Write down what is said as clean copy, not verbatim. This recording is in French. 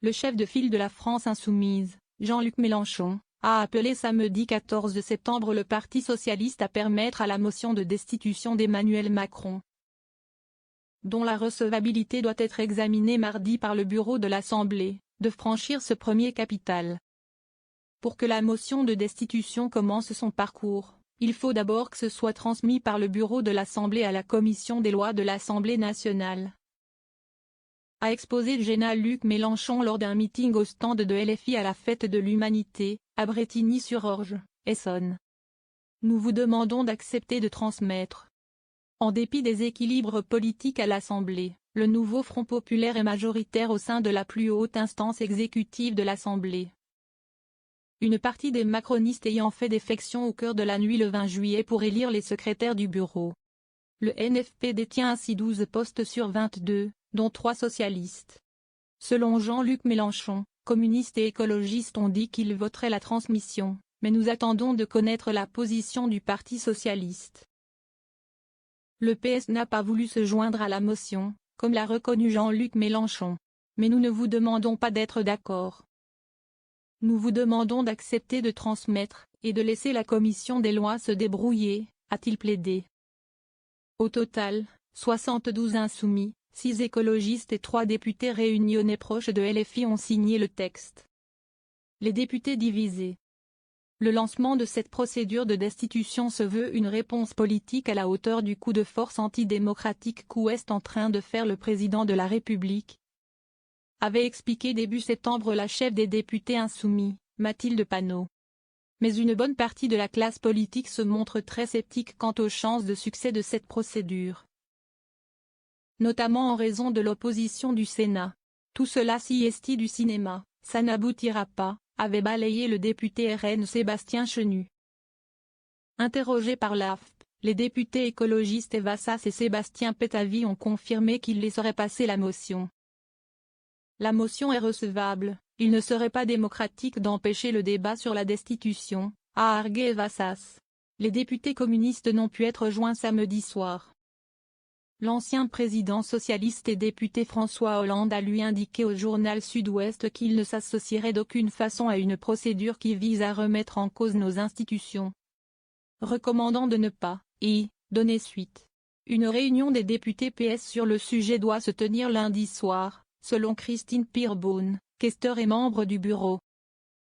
Le chef de file de la France insoumise, Jean-Luc Mélenchon, a appelé samedi 14 septembre le Parti socialiste à permettre à la motion de destitution d'Emmanuel Macron, dont la recevabilité doit être examinée mardi par le bureau de l'Assemblée, de franchir ce premier capital. Pour que la motion de destitution commence son parcours, il faut d'abord que ce soit transmis par le bureau de l'Assemblée à la commission des lois de l'Assemblée nationale, a exposé Jean-Luc Mélenchon lors d'un meeting au stand de LFI à la Fête de l'Humanité, à Brétigny-sur-Orge, Essonne. Nous vous demandons d'accepter de transmettre. En dépit des équilibres politiques à l'Assemblée, le nouveau Front populaire est majoritaire au sein de la plus haute instance exécutive de l'Assemblée. Une partie des macronistes ayant fait défection au cœur de la nuit le 20 juillet pour élire les secrétaires du bureau. Le NFP détient ainsi 12 postes sur 22, dont 3 socialistes. Selon Jean-Luc Mélenchon, communistes et écologistes ont dit qu'ils voteraient la transmission, mais nous attendons de connaître la position du Parti socialiste. Le PS n'a pas voulu se joindre à la motion, comme l'a reconnu Jean-Luc Mélenchon. Mais nous ne vous demandons pas d'être d'accord. Nous vous demandons d'accepter de transmettre, et de laisser la commission des lois se débrouiller, a-t-il plaidé. Au total, 72 insoumis, 6 écologistes et 3 députés réunionnais proches de LFI ont signé le texte. Les députés divisés. Le lancement de cette procédure de destitution se veut une réponse politique à la hauteur du coup de force antidémocratique qu'est en train de faire le président de la République, avait expliqué début septembre la chef des députés insoumis, Mathilde Panot. Mais une bonne partie de la classe politique se montre très sceptique quant aux chances de succès de cette procédure, notamment en raison de l'opposition du Sénat. Tout cela si du cinéma, ça n'aboutira pas, avait balayé le député RN Sébastien Chenu. Interrogés par l'AFP, les députés écologistes Eva Sas et Sébastien Pétavy ont confirmé qu'ils laisseraient passer la motion. La motion est recevable, il ne serait pas démocratique d'empêcher le débat sur la destitution, a argué Eva Sas. Les députés communistes n'ont pu être joints samedi soir. L'ancien président socialiste et député François Hollande a lui indiqué au journal Sud-Ouest qu'il ne s'associerait d'aucune façon à une procédure qui vise à remettre en cause nos institutions, recommandant de ne pas y donner suite. Une réunion des députés PS sur le sujet doit se tenir lundi soir, selon Christine Peerbohn, questeur et membre du bureau.